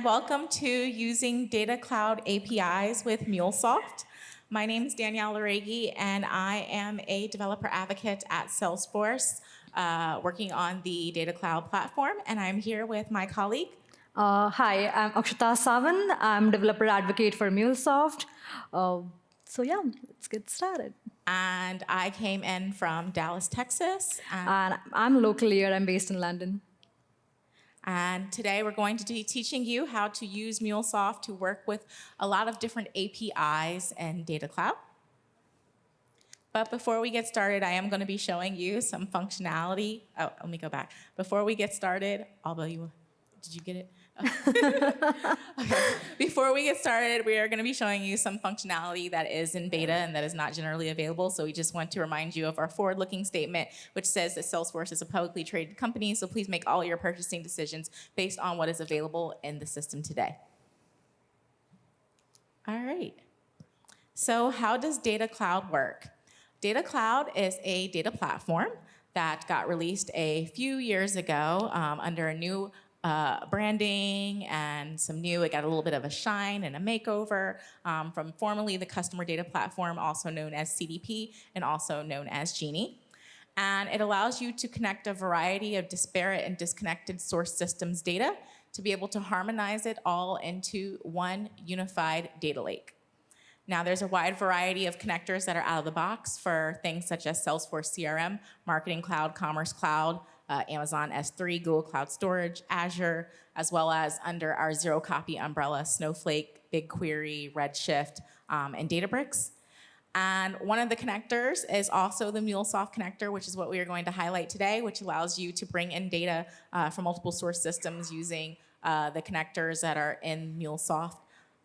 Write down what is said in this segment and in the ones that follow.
welcome to Using Data Cloud APIs with Mulesoft. My name is Danielle Larregui, and I am a developer advocate at Salesforce, working on the Data Cloud platform, and I'm here with my colleague. Hi, I'm Akshata Sawant. I'm developer advocate for Mulesoft. Let's get started. And I came in from Dallas, Texas. And I'm local here. I'm based in London. And today we're going to be teaching you how to use Mulesoft to work with a lot of different APIs and Data Cloud. But before we get started, I am going to be showing you some functionality. Oh, let me go back. Before we get started, although did you get it? Okay. Before we get started, we are going to be showing you some functionality that is in beta and that is not generally available. So we just want to remind you of our forward-looking statement, which says that Salesforce is a publicly traded company, so please make all your purchasing decisions based on what is available in the system today. All right. So how does Data Cloud work? Data Cloud is a data platform that got released a few years ago under a new branding and it got a little bit of a shine and a makeover from formerly the Customer Data Platform, also known as CDP and also known as Genie. And it allows you to connect a variety of disparate and disconnected source systems data to be able to harmonize it all into one unified data lake. Now, there's a wide variety of connectors that are out of the box for things such as Salesforce CRM, Marketing Cloud, Commerce Cloud, Amazon S3, Google Cloud Storage, Azure, as well as under our zero-copy umbrella, Snowflake, BigQuery, Redshift, and Databricks. And one of the connectors is also the Mulesoft connector, which is what we are going to highlight today, which allows you to bring in data from multiple source systems using the connectors that are in Mulesoft.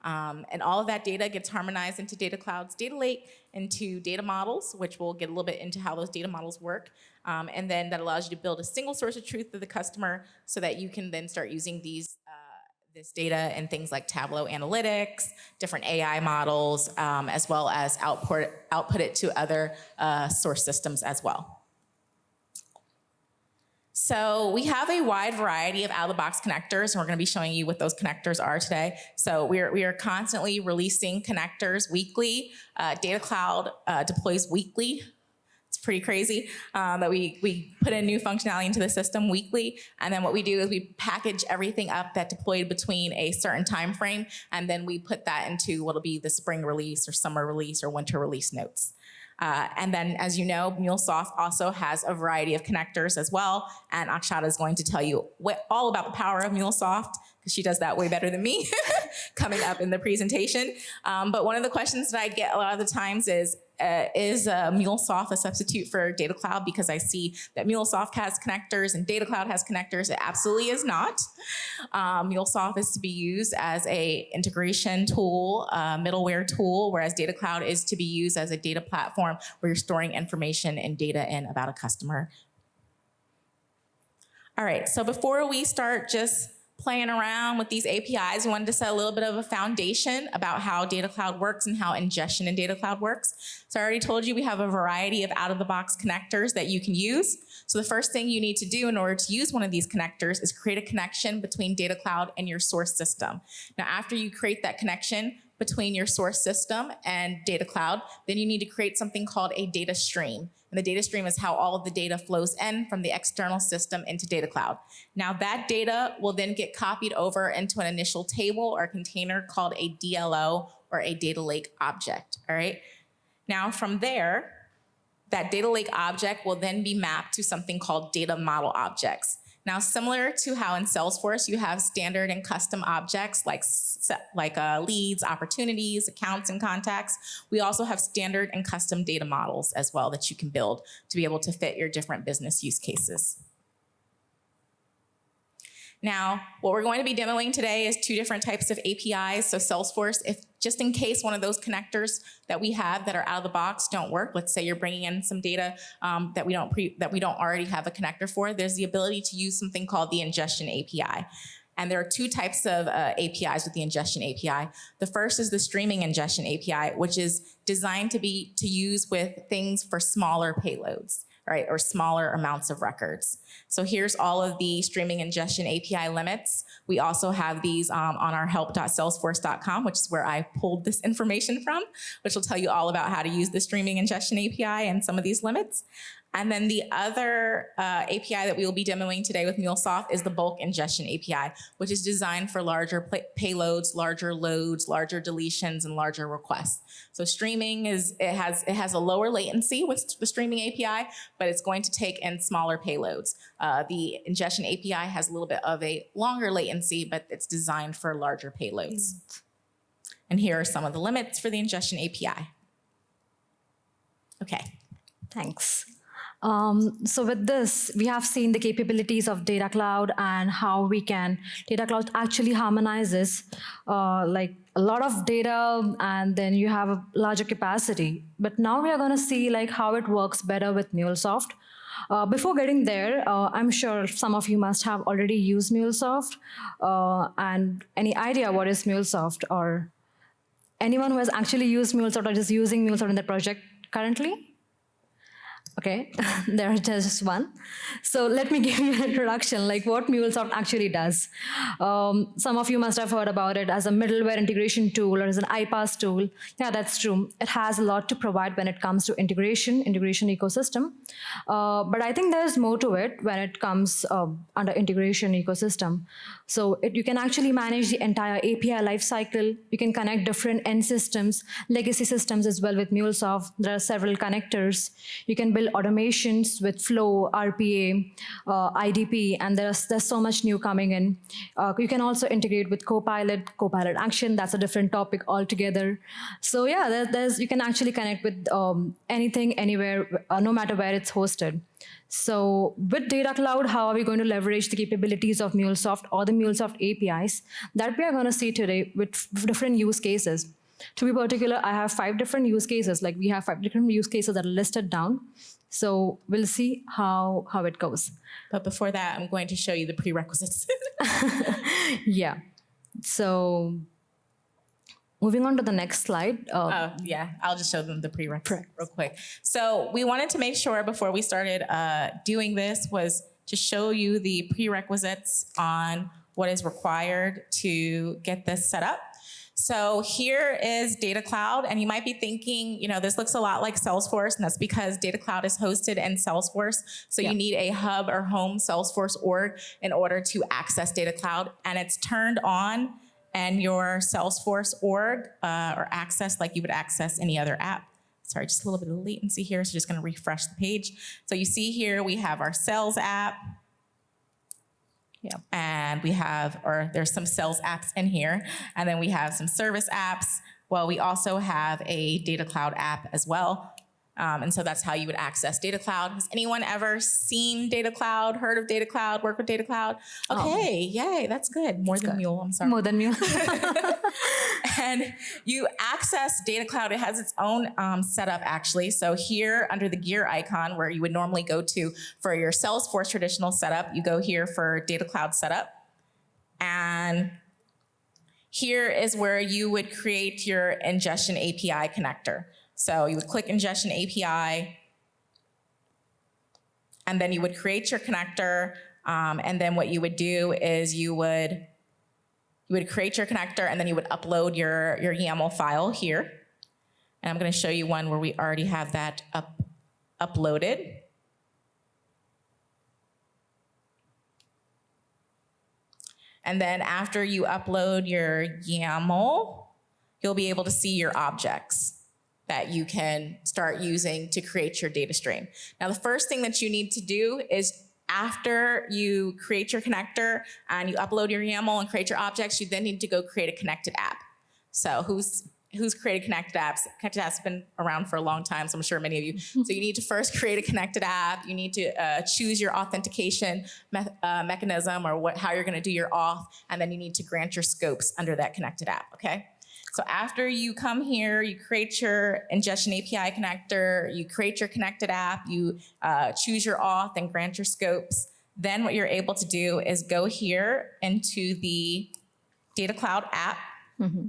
And all of that data gets harmonized into Data Cloud's data lake, into data models, which we'll get a little bit into how those data models work. And then that allows you to build a single source of truth for the customer so that you can then start using this data in things like Tableau analytics, different AI models, as well as output it to other source systems as well. So we have a wide variety of out-of-the-box connectors, and we're going to be showing you what those connectors are today. So we are constantly releasing connectors weekly. Data Cloud deploys weekly. It's pretty crazy that we put in new functionality into the system weekly, and then what we do is we package everything up that deployed between a certain time frame, and then we put that into what'll be the spring release or summer release or winter release notes. And then, as you know, Mulesoft also has a variety of connectors as well. And Akshata is going to tell you all about the power of Mulesoft, because she does that way better than me coming up in the presentation. But one of the questions that I get a lot of the times is Mulesoft a substitute for Data Cloud? Because I see that Mulesoft has connectors and Data Cloud has connectors. It absolutely is not. Mulesoft is to be used as a integration tool, middleware tool, whereas Data Cloud is to be used as a data platform where you're storing information and data in about a customer. All right, so before we start just playing around with these APIs, we wanted to set a little bit of a foundation about how Data Cloud works and how ingestion in Data Cloud works. So I already told you we have a variety of out-of-the-box connectors that you can use. So the first thing you need to do in order to use one of these connectors is create a connection between Data Cloud and your source system. Now, after you create that connection between your source system and Data Cloud, then you need to create something called a data stream. And the data stream is how all of the data flows in from the external system into Data Cloud. Now that data will then get copied over into an initial table or container called a DLO or a data lake object, all right? Now from there, that data lake object will then be mapped to something called data model objects. Now, similar to how in Salesforce you have standard and custom objects like leads, opportunities, accounts, and contacts, we also have standard and custom data models as well that you can build to be able to fit your different business use cases. Now, what we're going to be demoing today is two different types of APIs. So Salesforce, if just in case one of those connectors that we have that are out of the box don't work, let's say you're bringing in some data that we don't already have a connector for, there's the ability to use something called the Ingestion API. And there are two types of APIs with the Ingestion API. The first is the Streaming Ingestion API, which is designed to use with things for smaller payloads. right, or smaller amounts of records. So here's all of the streaming ingestion API limits. We also have these on our help.salesforce.com, which is where I pulled this information from, which will tell you all about how to use the streaming ingestion API and some of these limits. And then the other API that we will be demoing today with Mulesoft is the bulk ingestion API, which is designed for larger payloads, larger loads, larger deletions, and larger requests. So streaming it has a lower latency with the streaming API, but it's going to take in smaller payloads. The ingestion API has a little bit of a longer latency, but it's designed for larger payloads. And here are some of the limits for the ingestion API. Okay. Thanks. So with this, we have seen the capabilities of Data Cloud and how Data Cloud actually harmonizes like a lot of data, and then you have a larger capacity. But now we are going to see like how it works better with Mulesoft. Before getting there, I'm sure some of you must have already used Mulesoft. And any idea what is Mulesoft, or anyone who has actually used Mulesoft or is using Mulesoft in their project currently? Okay, there's just one. So let me give you an introduction, like what Mulesoft actually does. Some of you must have heard about it as a middleware integration tool or as an iPaaS tool. Yeah, that's true. It has a lot to provide when it comes to integration ecosystem. But I think there's more to it when it comes under integration ecosystem. So you can actually manage the entire API lifecycle. You can connect different end systems, legacy systems as well with Mulesoft. There are several connectors. You can build automations with Flow, RPA, IDP, and there's so much new coming in. You can also integrate with Copilot Action. That's a different topic altogether. So yeah, you can actually connect with anything, anywhere, no matter where it's hosted. So with Data Cloud, how are we going to leverage the capabilities of Mulesoft or the Mulesoft APIs? That we are going to see today with different use cases. To be particular, I have 5 different use cases. Like we have 5 different use cases that are listed down. So we'll see how it goes. But before that, I'm going to show you the prerequisites. Yeah. So moving on to the next slide. Yeah, I'll just show them the prerequisites real quick. So we wanted to make sure before we started doing this was to show you the prerequisites on what is required to get this set up. So here is Data Cloud, and you might be thinking, this looks a lot like Salesforce, and that's because Data Cloud is hosted in Salesforce. So you need a hub or home Salesforce org in order to access Data Cloud, and it's turned on in your Salesforce org or access like you would access any other app. Sorry, just a little bit of latency here, so just gonna refresh the page. So you see here, we have our sales app. Yeah, and there's some sales apps in here, and then we have some service apps. Well, we also have a Data Cloud app as well. And so that's how you would access Data Cloud. Has anyone ever seen Data Cloud, heard of Data Cloud, worked with Data Cloud? Okay, yay, that's good. More than Mule, I'm sorry. More than Mule. And you access Data Cloud. It has its own setup, actually. So here under the gear icon, where you would normally go to for your Salesforce traditional setup, you go here for Data Cloud setup. And here is where you would create your ingestion API connector. So you would click Ingestion API, and then you would create your connector, and then what you would do is you would create your connector, and then you would upload your YAML file here. And I'm going to show you one where we already have that uploaded. And then after you upload your YAML, you'll be able to see your objects that you can start using to create your data stream. Now, the first thing that you need to do is after you create your connector and you upload your YAML and create your objects, you then need to go create a connected app. So who's created connected apps? Connected apps have been around for a long time, so I'm sure many of you. So you need to first create a connected app. You need to choose your authentication mechanism or how you're gonna do your auth, and then you need to grant your scopes under that connected app, okay? So after you come here, you create your ingestion API connector, you create your connected app, you choose your auth and grant your scopes. Then what you're able to do is go here into the Data Cloud app. Mm-hmm.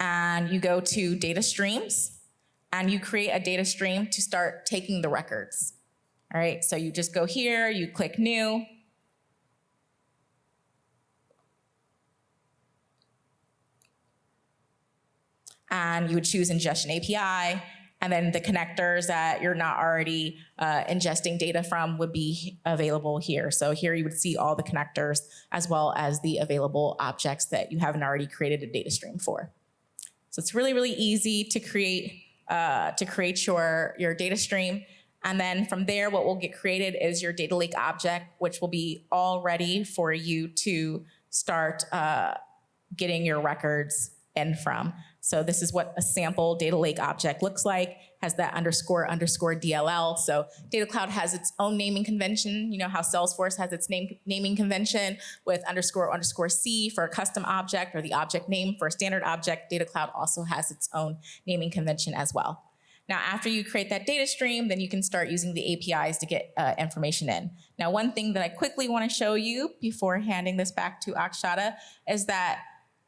And you go to data streams, and you create a data stream to start taking the records. All right, so you just go here, you click new, and you would choose Ingestion API, and then the connectors that you're not already ingesting data from would be available here. So here you would see all the connectors as well as the available objects that you haven't already created a data stream for. So it's really, really easy to create your data stream. And then from there, what will get created is your data lake object, which will be all ready for you to start getting your records in from. So this is what a sample data lake object looks like, has that _ DLL. So Data Cloud has its own naming convention. You know how Salesforce has its naming convention with _ C for a custom object or the object name for a standard object. Data Cloud also has its own naming convention as well. Now, after you create that data stream, then you can start using the APIs to get information in. Now, one thing that I quickly want to show you before handing this back to Akshata is that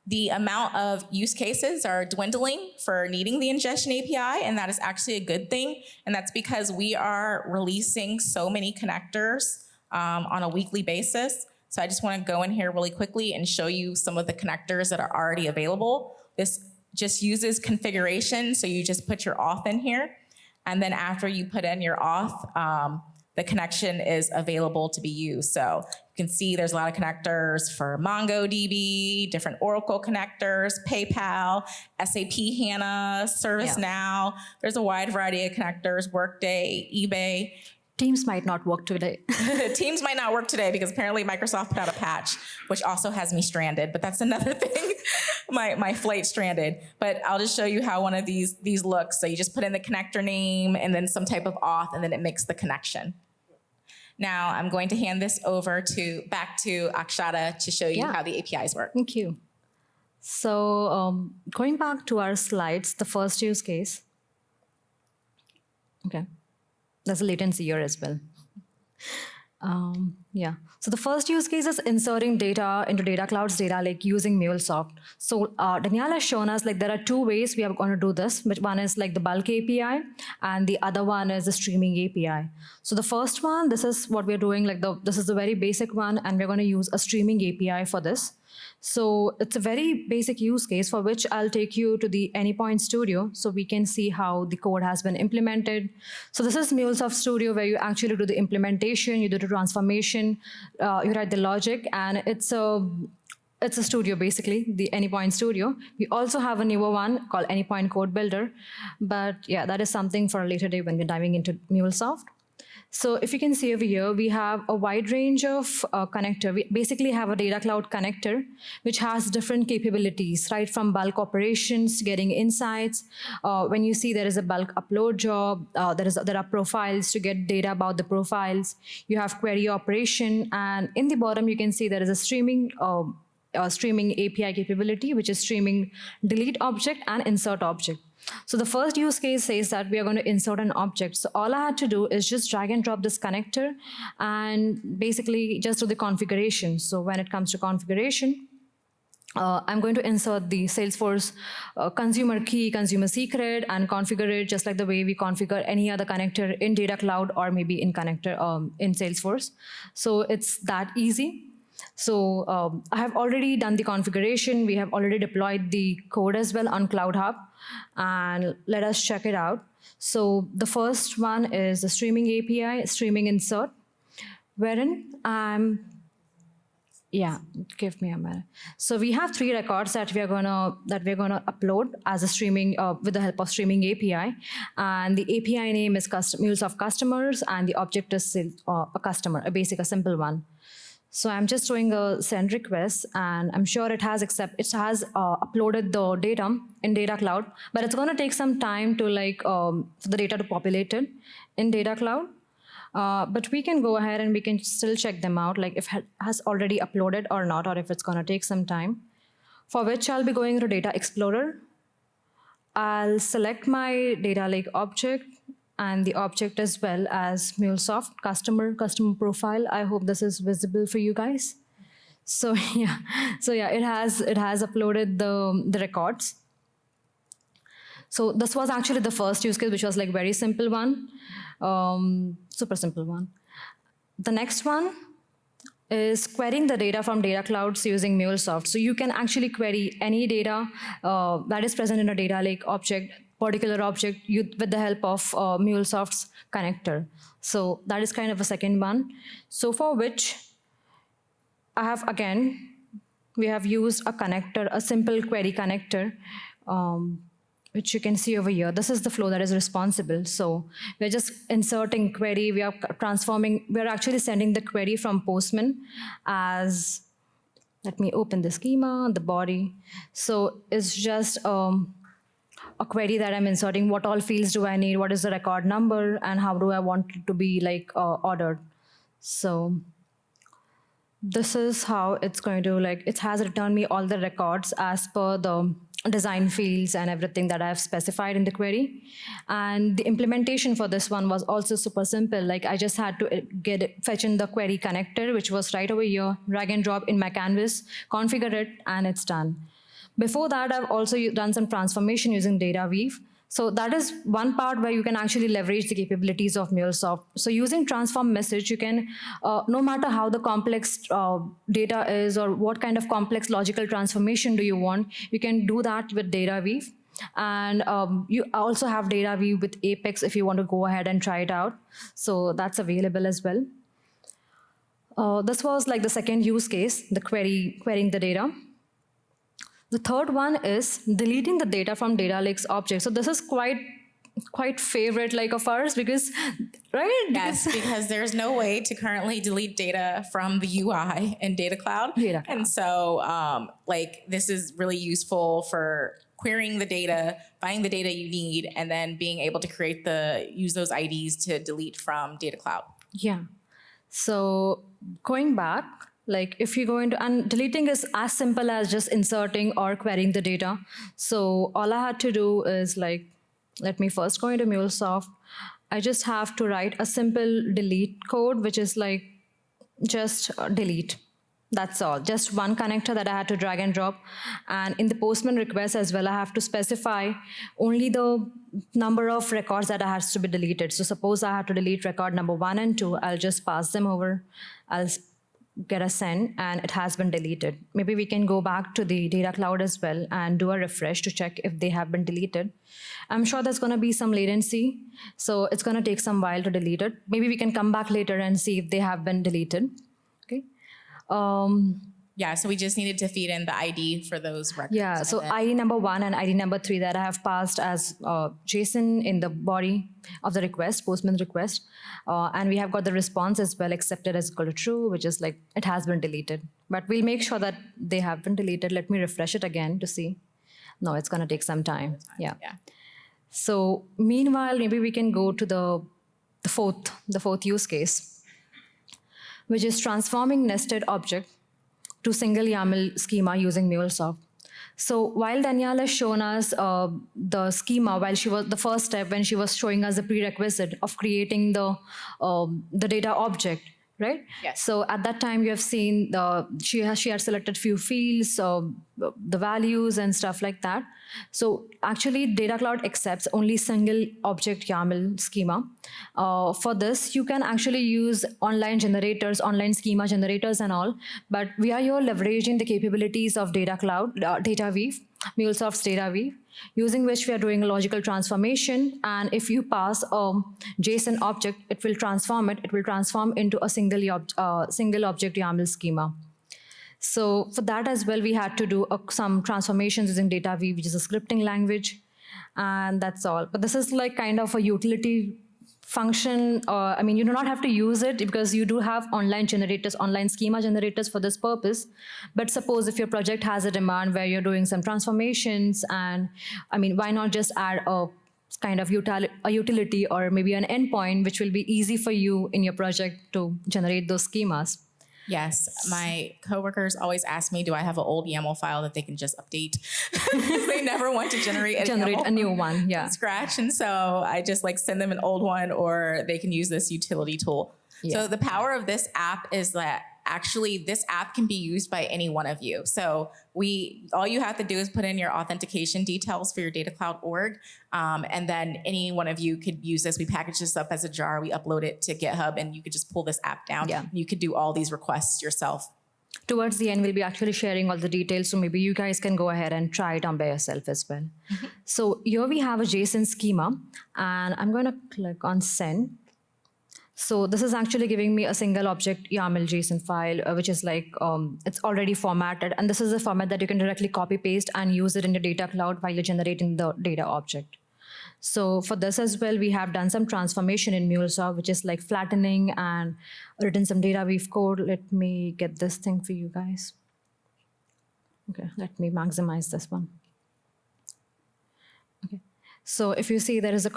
the amount of use cases are dwindling for needing the ingestion API, and that is actually a good thing. And that's because we are releasing so many connectors on a weekly basis. So I just want to go in here really quickly and show you some of the connectors that are already available. This just uses configuration, so you just put your auth in here, and then after you put in your auth, the connection is available to be used. So you can see there's a lot of connectors for MongoDB, different Oracle connectors, PayPal, SAP HANA, ServiceNow. Yeah. There's a wide variety of connectors, Workday, eBay. Teams might not work today. Teams might not work today because apparently Microsoft put out a patch, which also has me stranded, but that's another thing. my flight stranded. But I'll just show you how one of these looks. So you just put in the connector name and then some type of auth, and then it makes the connection. Now I'm going to hand this over back to Akshata to show you how the APIs work. Thank you. So going back to our slides, the first use case. Okay. There's a latency here as well. So the first use case is inserting data into Data Cloud's data lake using Mulesoft. So Danielle has shown us there are two ways we are going to do this. One is the bulk API, and the other one is the streaming API. So the first one, this is what we're doing. This is the very basic one, and we're going to use a streaming API for this. So it's a very basic use case for which I'll take you to the Anypoint Studio so we can see how the code has been implemented. So this is Mulesoft Studio, where you actually do the implementation, you do the transformation, you write the logic, and it's a studio, basically, the Anypoint Studio. We also have a newer one called Anypoint Code Builder. But yeah, that is something for a later day when we're diving into Mulesoft. So if you can see over here, we have a wide range of connector. We basically have a Data Cloud connector, which has different capabilities, right from bulk operations, getting insights. When you see there is a bulk upload job, there are profiles to get data about the profiles. You have query operation, and in the bottom, you can see there is a streaming API capability, which is streaming delete object and insert object. So the first use case says that we are going to insert an object. So all I had to do is just drag and drop this connector and basically just do the configuration. So when it comes to configuration, I'm going to insert the Salesforce consumer key, consumer secret, and configure it just like the way we configure any other connector in Data Cloud or maybe in connector in Salesforce. So it's that easy. So I have already done the configuration. We have already deployed the code as well on Cloud Hub. And let us check it out. So the first one is the streaming API, streaming insert, wherein give me a minute. So we have 3 records that we're gonna upload as a streaming with the help of streaming API, and the API name is Mulesoft customers, and the object is a customer, a simple one. So I'm just doing a send request, and I'm sure it has uploaded the data in Data Cloud, but it's going to take some time to for the data to populate it in Data Cloud. But we can go ahead and we can still check them out, if it has already uploaded or not, or if it's going to take some time. For which I'll be going to Data Explorer. I'll select my data lake object, and the object as well as Mulesoft customer profile. I hope this is visible for you guys. So it has uploaded the records. So this was actually the first use case, which was like very simple one, super simple one. The next one is querying the data from data clouds using Mulesoft. So you can actually query any data that is present in a data lake object, particular object, with the help of Mulesoft's connector. So that is kind of a second one. So for which we have used a connector, a simple query connector, which you can see over here. This is the flow that is responsible. So we're just inserting query. We are actually sending the query from Postman as, let me open the schema, the body. So it's just a query that I'm inserting. What all fields do I need? What is the record number? And how do I want it to be like ordered? So this is how it's going to, like, it has returned me all the records as per the design fields and everything that I've specified in the query. And the implementation for this one was also super simple. Like, I just had to fetch in the query connector, which was right over here, drag and drop in my canvas, configure it, and it's done. Before that, I've also done some transformation using Dataweave. So that is one part where you can actually leverage the capabilities of Mulesoft. So using transform message, you can, no matter how the complex data is or what kind of complex logical transformation do you want, you can do that with Dataweave. And you also have Dataweave with Apex if you want to go ahead and try it out. So that's available as well. This was like the second use case, the querying the data. The third one is deleting the data from data lakes object. So this is quite favorite like of ours because, right? Yes, because there's no way to currently delete data from the UI in Data Cloud. And so like this is really useful for querying the data, finding the data you need, and then being able to use those IDs to delete from Data Cloud. Yeah. So going back, like if you go into, and deleting is as simple as just inserting or querying the data. So all I had to do is like, let me first go into Mulesoft. I just have to write a simple delete code, which is like just delete. That's all, just one connector that I had to drag and drop. And in the Postman request as well, I have to specify only the number of records that has to be deleted. So suppose I have to delete record number 1 and 2, I'll just pass them over. I'll get a send and it has been deleted. Maybe we can go back to the Data Cloud as well and do a refresh to check if they have been deleted. I'm sure there's going to be some latency, so it's going to take some while to delete it. Maybe we can come back later and see if they have been deleted. Okay. Yeah, so we just needed to feed in the ID for those records. Yeah, so ID number 1 and ID number 3 that I have passed as JSON in the body of the request, Postman request. And we have got the response as well, accepted as equal to true, which is like, it has been deleted. But we'll make sure that they have been deleted. Let me refresh it again to see. No, it's going to take some time. Yeah. So meanwhile, maybe we can go to the fourth use case, which is transforming nested object to single YAML schema using Mulesoft. So while Danielle has shown us the schema, while she was the first step when she was showing us the prerequisite of creating the data object, right? Yes. So at that time, you have seen she had selected few fields, the values and stuff like that. So actually, Data Cloud accepts only single object YAML schema. For this, you can actually use online generators, online schema generators and all, but we are here leveraging the capabilities of Data Cloud, Dataweave, Mulesoft's Dataweave, using which we are doing a logical transformation. And if you pass a JSON object, it will transform into a single object YAML schema. So for that as well, we had to do some transformations using Dataweave, which is a scripting language, and that's all. But this is like kind of a utility function. I mean, you do not have to use it because you do have online generators, online schema generators for this purpose. But suppose if your project has a demand where you're doing some transformations, and I mean, why not just add a kind of a utility or maybe an endpoint, which will be easy for you in your project to generate those schemas. Yes, my coworkers always ask me, do I have an old YAML file that they can just update? They never want to generate a new one, yeah. From scratch. And so I just like send them an old one, or they can use this utility tool. Yeah. So the power of this app is that actually this app can be used by any one of you. So all you have to do is put in your authentication details for your Data Cloud org, and then any one of you could use this. We package this up as a jar, we upload it to GitHub, and you could just pull this app down. Yeah. And you could do all these requests yourself. Towards the end, we'll be actually sharing all the details, so maybe you guys can go ahead and try it on by yourself as well. Mm-hmm. So here we have a JSON schema, and I'm going to click on send. So this is actually giving me a single object YAML JSON file, which is like, it's already formatted. And this is a format that you can directly copy paste and use it in your Data Cloud while you're generating the data object. So for this as well, we have done some transformation in Mulesoft, which is like flattening and written some Dataweave code. Let me get this thing for you guys. Okay, let me maximize this one. Okay. So if you see, there is a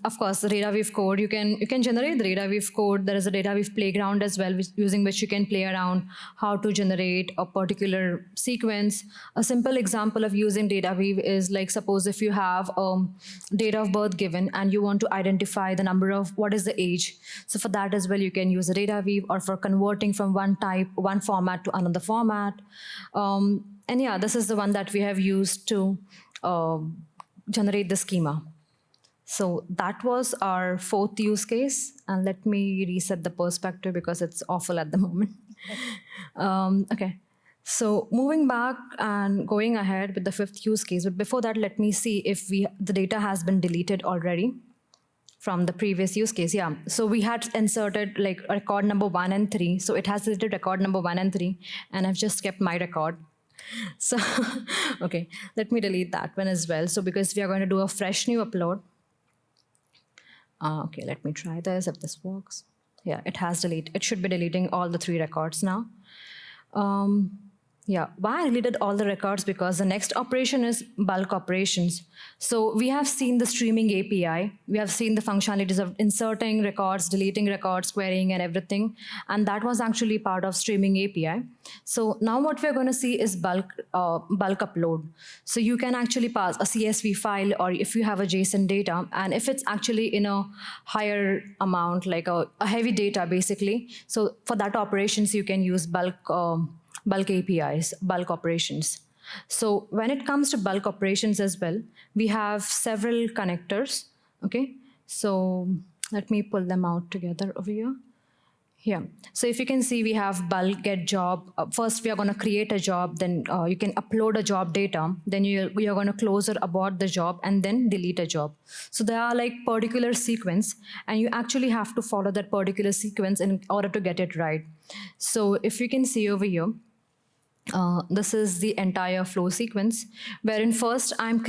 of course, the Dataweave code, you can generate the Dataweave code. There is a Dataweave playground as well, using which you can play around how to generate a particular sequence. A simple example of using Dataweave is like, suppose if you have date of birth given and you want to identify the number of what is the age. So for that as well, you can use a Dataweave, or for converting from one format to another format. And yeah, this is the one that we have used to generate the schema. So that was our fourth use case. And let me reset the perspective because it's awful at the moment. Okay. So moving back and going ahead with the fifth use case. But before that, let me see if the data has been deleted already from the previous use case. Yeah. So we had inserted like record number 1 and 3. So it has deleted record number 1 and 3. And I've just kept my record. So, okay, let me delete that one as well. So because we are going to do a fresh new upload. Okay, let me try this if this works. Yeah, it has deleted. It should be deleting all the 3 records now. Yeah, why I deleted all the records? Because the next operation is bulk operations. So we have seen the streaming API. We have seen the functionalities of inserting records, deleting records, querying and everything. And that was actually part of streaming API. So now what we're going to see is bulk upload. So you can actually pass a CSV file, or if you have a JSON data, and if it's actually in a higher amount, like a heavy data basically. So for that operations, you can use bulk APIs, bulk operations. So when it comes to bulk operations as well, we have several connectors, okay? So let me pull them out together over here. Here. So if you can see, we have bulk get job. First, we are going to create a job, then you can upload a job data, then we are going to close or abort the job, and then delete a job. So there are like particular sequence, and you actually have to follow that particular sequence in order to get it right. So if you can see over here, this is the entire flow sequence, wherein first I'm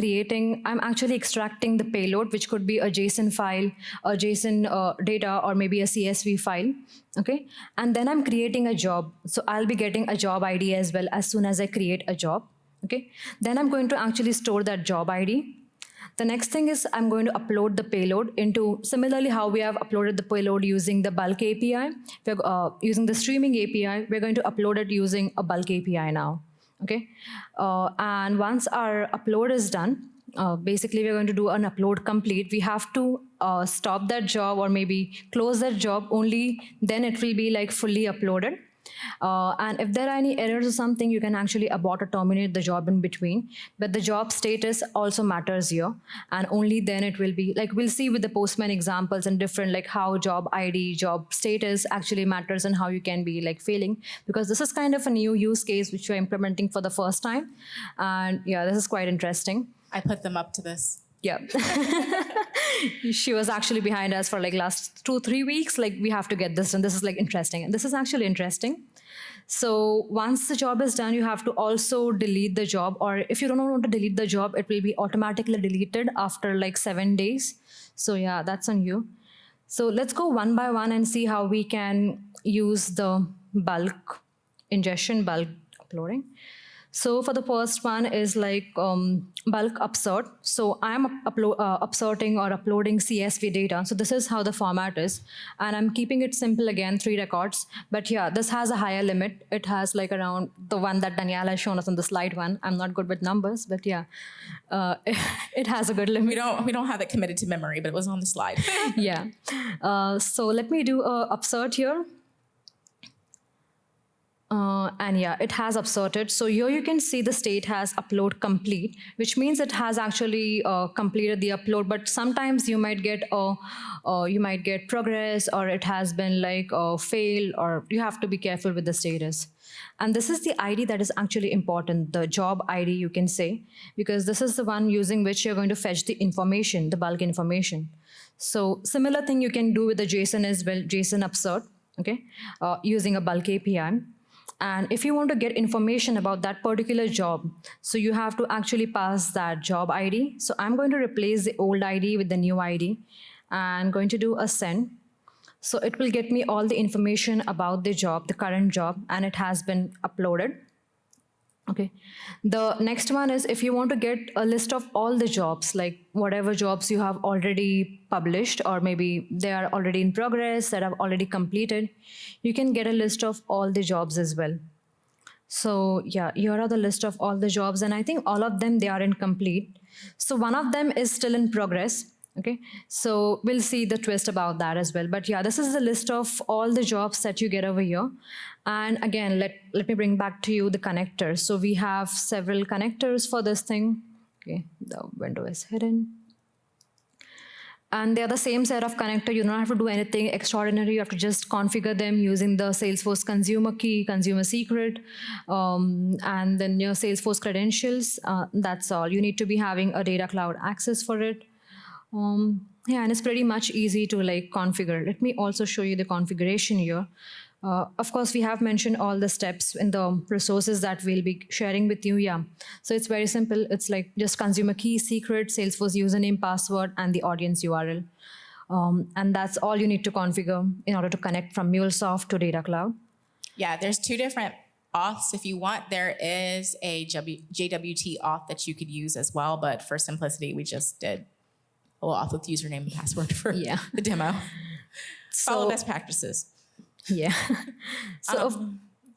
actually extracting the payload, which could be a JSON file, a JSON data, or maybe a CSV file, okay? And then I'm creating a job. So I'll be getting a job ID as well as soon as I create a job, okay? Then I'm going to actually store that job ID. The next thing is I'm going to upload the payload into, similarly how we have uploaded the payload using the bulk API, we're using the streaming API, we're going to upload it using a bulk API now, okay? And once our upload is done, basically we're going to do an upload complete. We have to stop that job or maybe close that job, only then it will be like fully uploaded. And if there are any errors or something, you can actually abort or terminate the job in between. But the job status also matters here. And only then it will be, like we'll see with the Postman examples and different, like how job ID, job status actually matters and how you can be like failing. Because this is kind of a new use case which we're implementing for the first time. And yeah, this is quite interesting. I put them up to this. Yeah. She was actually behind us for like last 2-3 weeks. Like, we have to get this done. This is like interesting. And this is actually interesting. So once the job is done, you have to also delete the job. Or if you don't want to delete the job, it will be automatically deleted after like 7 days. So yeah, that's on you. So let's go one by one and see how we can use the bulk ingestion, bulk uploading. So for the first one is like bulk upsert. So I'm upserting or uploading CSV data. So this is how the format is. And I'm keeping it simple again, 3 records. But yeah, this has a higher limit. It has like around the one that Danielle has shown us on the slide one. I'm not good with numbers, but yeah, it has a good limit. We don't have it committed to memory, but it was on the slide. Yeah. So let me do a upsert here. And yeah, it has upsorted. So here you can see the state has upload complete, which means it has actually completed the upload. But sometimes you might get progress, or it has been like failed, or you have to be careful with the status. And this is the ID that is actually important, the job ID, you can say, because this is the one using which you're going to fetch the information, the bulk information. So similar thing you can do with the JSON as well, JSON upsert, okay, using a bulk API. And if you want to get information about that particular job, so you have to actually pass that job ID. So I'm going to replace the old ID with the new ID and going to do a send. So it will get me all the information about the job, the current job, and it has been uploaded. Okay. The next one is if you want to get a list of all the jobs, like whatever jobs you have already published, or maybe they are already in progress, that have already completed, you can get a list of all the jobs as well. So yeah, here are the list of all the jobs, and I think all of them, they are incomplete. So one of them is still in progress. Okay, so we'll see the twist about that as well. But yeah, this is the list of all the jobs that you get over here. And again, let me bring back to you the connectors. So we have several connectors for this thing. Okay, the window is hidden. And they are the same set of connector. You don't have to do anything extraordinary. You have to just configure them using the Salesforce consumer key, consumer secret, and then your Salesforce credentials. That's all. You need to be having a Data Cloud access for it. Yeah, and it's pretty much easy to like configure. Let me also show you the configuration here. Of course, we have mentioned all the steps in the resources that we'll be sharing with you. Yeah, so it's very simple. It's like just consumer key, secret, Salesforce username, password, and the audience URL. And that's all you need to configure in order to connect from Mulesoft to Data Cloud. Yeah, there's two different auths if you want. There is a JWT auth that you could use as well, but for simplicity, we just did a little auth with username and password for the demo. Follow best practices. Yeah.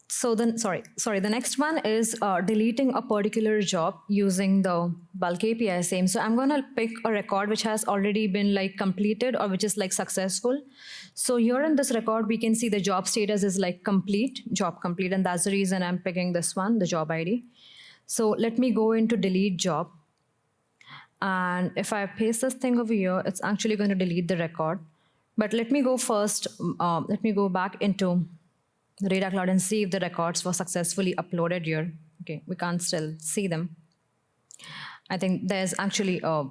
So then, sorry. The next one is deleting a particular job using the bulk API same. So I'm gonna pick a record which has already been like completed or which is like successful. So here in this record, we can see the job status is like complete, job complete, and that's the reason I'm picking this one, the job ID. So let me go into delete job. And if I paste this thing over here, it's actually going to delete the record. But let me go first, let me go back into the Data Cloud and see if the records were successfully uploaded here. Okay, we can't still see them. I think there's actually a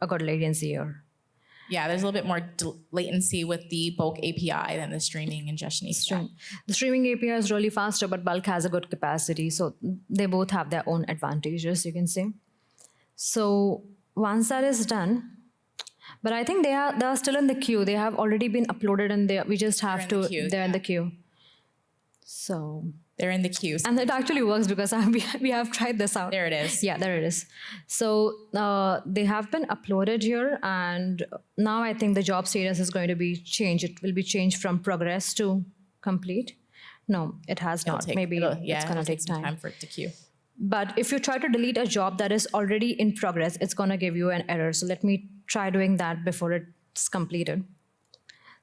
good latency here. Yeah, there's a little bit more latency with the bulk API than the streaming ingestion API. The streaming API is really faster, but bulk has a good capacity. So they both have their own advantages, you can say. So once that is done, but I think they are still in the queue. They have already been uploaded, and we just have to. They're in the queue. So they're in the queue, and it actually works because we have tried this out. There it is. Yeah, there it is. So they have been uploaded here, and now I think the job status is going to be changed. It will be changed from progress to complete. No, it has not. Maybe it's going to take time for it to queue. But if you try to delete a job that is already in progress, it's going to give you an error. So let me try doing that before it's completed.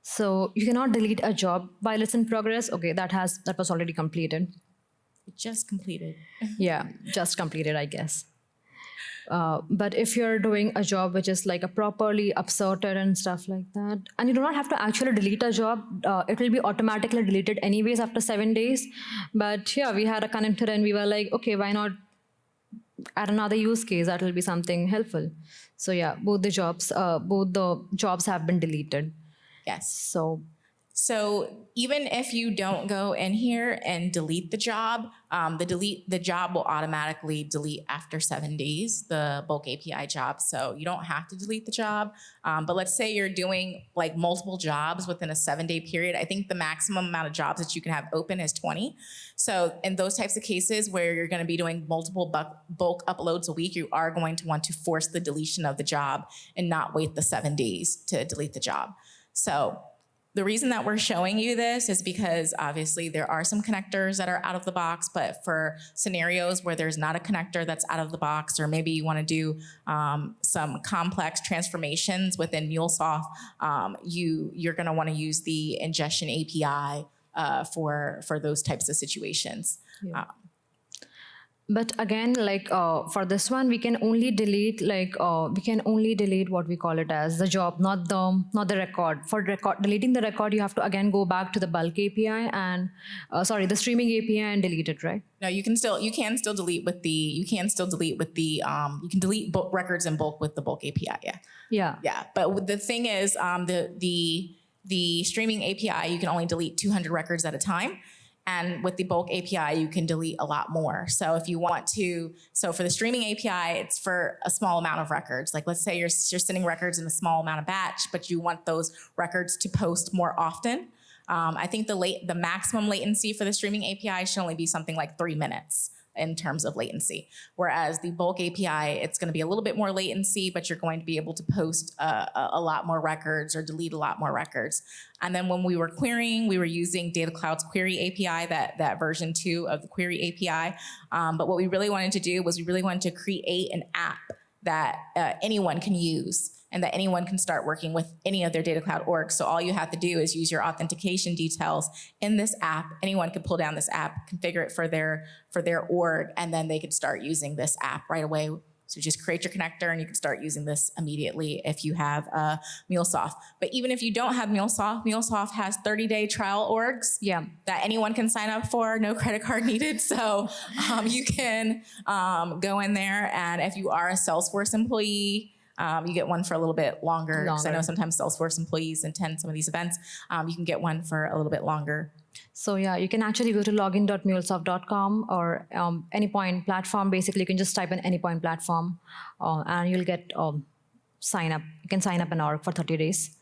So you cannot delete a job while it's in progress. Okay, that was already completed. It just completed. Yeah, just completed, I guess. But if you're doing a job which is like a properly upsorted and stuff like that, and you do not have to actually delete a job, it will be automatically deleted anyways after 7 days. But yeah, we had a connector and we were like, okay, why not add another use case that will be something helpful. So yeah, both the jobs have been deleted. Yes. So even if you don't go in here and delete the job, the job will automatically delete after 7 days, the bulk API job. So you don't have to delete the job. But let's say you're doing like multiple jobs within a 7-day period. I think the maximum amount of jobs that you can have open is 20. So in those types of cases where you're going to be doing multiple bulk uploads a week, you are going to want to force the deletion of the job and not wait the 7 days to delete the job. So the reason that we're showing you this is because obviously there are some connectors that are out of the box, but for scenarios where there's not a connector that's out of the box, or maybe you want to do some complex transformations within Mulesoft, you're going to want to use the Ingestion API for those types of situations. Yeah. But again, like for this one, we can only delete what we call it as the job, not the record. For deleting the record, you have to again go back to the bulk API and the streaming API and delete it, right? No, you can still delete with the you can delete records in bulk with the bulk API. Yeah. But the thing is, the streaming API, you can only delete 200 records at a time. And with the bulk API, you can delete a lot more. So if you want to, for the streaming API, it's for a small amount of records. Like let's say you're sending records in a small amount of batch, but you want those records to post more often. I think the maximum latency for the streaming API should only be something like 3 minutes in terms of latency. Whereas the bulk API, it's going to be a little bit more latency, but you're going to be able to post a lot more records or delete a lot more records. And then when we were querying, we were using Data Cloud's Query API, that version 2 of the Query API. But what we really wanted to do was we really wanted to create an app that anyone can use and that anyone can start working with any of their Data Cloud orgs. So all you have to do is use your authentication details in this app. Anyone can pull down this app, configure it for their org, and then they can start using this app right away. So just create your connector and you can start using this immediately if you have Mulesoft. But even if you don't have Mulesoft has 30-day trial orgs that anyone can sign up for, no credit card needed. So you can go in there, and if you are a Salesforce employee, you get one for a little bit longer. Because I know sometimes Salesforce employees attend some of these events. You can get one for a little bit longer. So yeah, you can actually go to login.mulesoft.com or Anypoint platform. Basically, you can just type in Anypoint platform and you'll get sign up. You can sign up an org for 30 days.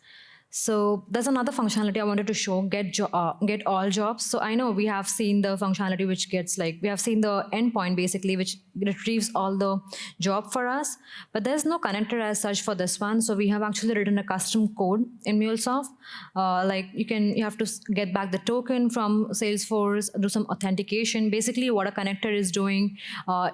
So there's another functionality I wanted to show, get all jobs. So I know we have seen the functionality which gets we have seen the endpoint basically, which retrieves all the job for us, but there's no connector as such for this one. So we have actually written a custom code in Mulesoft. You have to get back the token from Salesforce, do some authentication. Basically what a connector is doing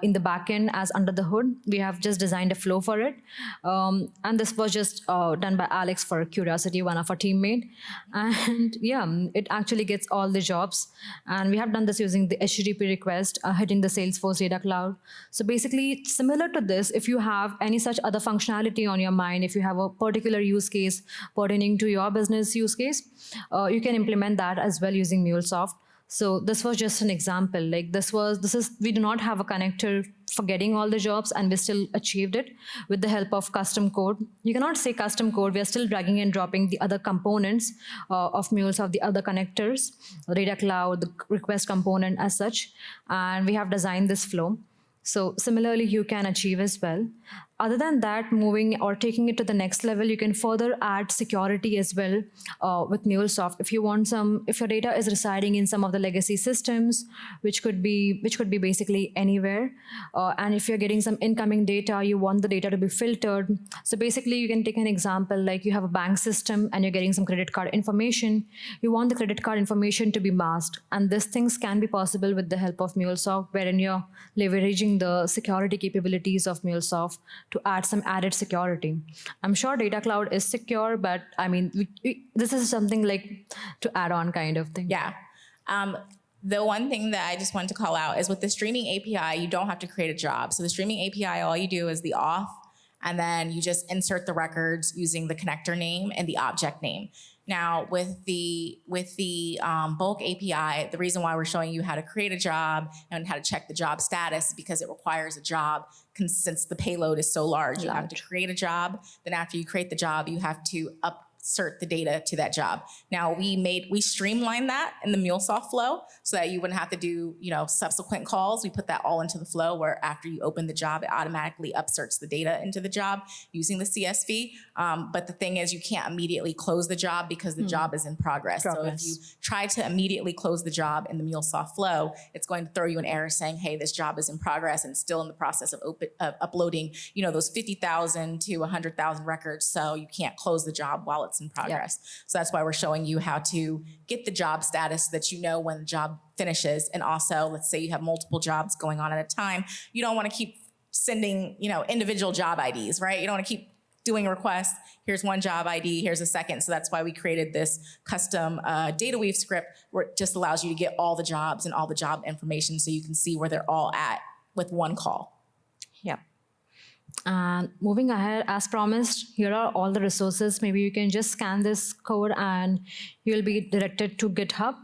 in the backend as under the hood, we have just designed a flow for it. And this was just done by Alex for curiosity, one of our teammate. And yeah, it actually gets all the jobs. And we have done this using the HTTP request, hitting the Salesforce Data Cloud. So basically, similar to this, if you have any such other functionality on your mind, if you have a particular use case pertaining to your business use case, you can implement that as well using Mulesoft. So this was just an example. We do not have a connector for getting all the jobs, and we still achieved it with the help of custom code. You cannot say custom code. We are still dragging and dropping the other components of Mulesoft, the other connectors, the Data Cloud, the request component as such, and we have designed this flow. So similarly, you can achieve as well. Other than that, moving or taking it to the next level, you can further add security as well with Mulesoft. If your data is residing in some of the legacy systems, which could be basically anywhere, and if you're getting some incoming data, you want the data to be filtered. So basically, you can take an example like you have a bank system and you're getting some credit card information. You want the credit card information to be masked, and these things can be possible with the help of Mulesoft, wherein you're leveraging the security capabilities of Mulesoft to add some added security. I'm sure Data Cloud is secure, but I mean, this is something like to add on kind of thing. Yeah. The one thing that I just wanted to call out is with the streaming API, you don't have to create a job. So the streaming API, all you do is the auth, and then you just insert the records using the connector name and the object name. Now, with the bulk API, the reason why we're showing you how to create a job and how to check the job status is because it requires a job. Since the payload is so large, you have to create a job. Then after you create the job, you have to insert the data to that job. Now we streamlined that in the Mulesoft flow so that you wouldn't have to do, subsequent calls. We put that all into the flow where after you open the job, it automatically upserts the data into the job using the CSV. But the thing is, you can't immediately close the job because the job is in progress. So if you try to immediately close the job in the Mulesoft flow, it's going to throw you an error saying, hey, this job is in progress and still in the process of uploading, those 50,000 to 100,000 records. So you can't close the job while it's in progress. Yep. So that's why we're showing you how to get the job status so that you know when the job finishes. And also, let's say you have multiple jobs going on at a time. You don't want to keep sending, individual job IDs, right? You don't want to keep doing requests. Here's one job ID, here's a second. So that's why we created this custom Dataweave script where it just allows you to get all the jobs and all the job information so you can see where they're all at with one call. Yeah. And moving ahead, as promised, here are all the resources. Maybe you can just scan this code and you'll be directed to GitHub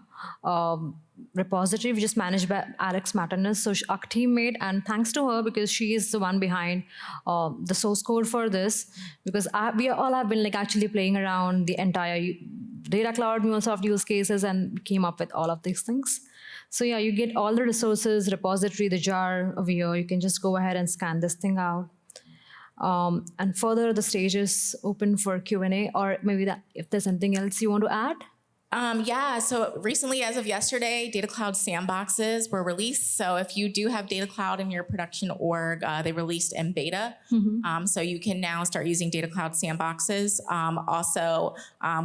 repository, which is managed by Alex Martinez. So our team made, and thanks to her because she is the one behind the source code for this. Because we all have been like actually playing around the entire Data Cloud, Mulesoft use cases, and came up with all of these things. So yeah, you get all the resources, repository, the jar over here. You can just go ahead and scan this thing out. And further, the stage is open for Q&A, or maybe that if there's anything else you want to add. Yeah, so recently, as of yesterday, Data Cloud sandboxes were released. So if you do have Data Cloud in your production org, they released in beta. So you can now start using Data Cloud sandboxes. Also,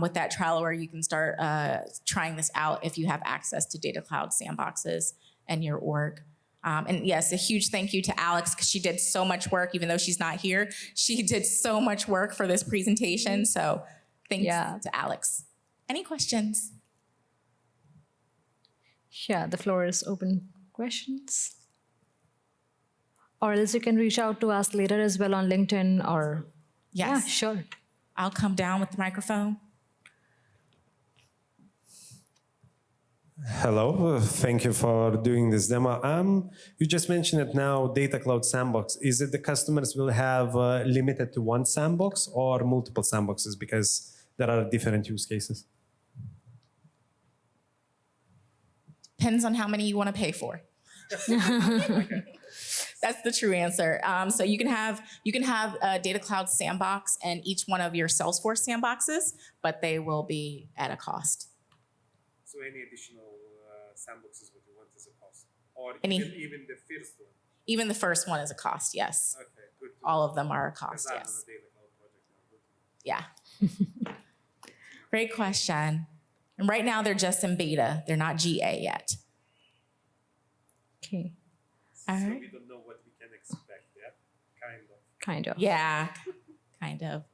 with that trial org, you can start trying this out if you have access to Data Cloud sandboxes in your org. And yes, a huge thank you to Alex because she did so much work, even though she's not here. She did so much work for this presentation. So thanks to Alex. Any questions? Yeah, the floor is open. Questions? Or else you can reach out to us later as well on LinkedIn or... Yes. Yeah, sure. I'll come down with the microphone. Hello, thank you for doing this demo. You just mentioned it now, Data Cloud Sandbox. Is it the customers will have limited to one sandbox or multiple sandboxes because there are different use cases? Depends on how many you want to pay for. That's the true answer. So you can have a Data Cloud sandbox in each one of your Salesforce sandboxes, but they will be at a cost. So any additional sandboxes what you want is a cost? Or even the first one? Even the first one is a cost, yes. Okay, good. All of them are a cost, I'm yes. on a Data Cloud project now. Yeah. Great question. And right now they're just in beta. They're not GA yet. Okay. All So right. we don't know what we can expect, yeah? Kind of. Kind of. Yeah, kind of.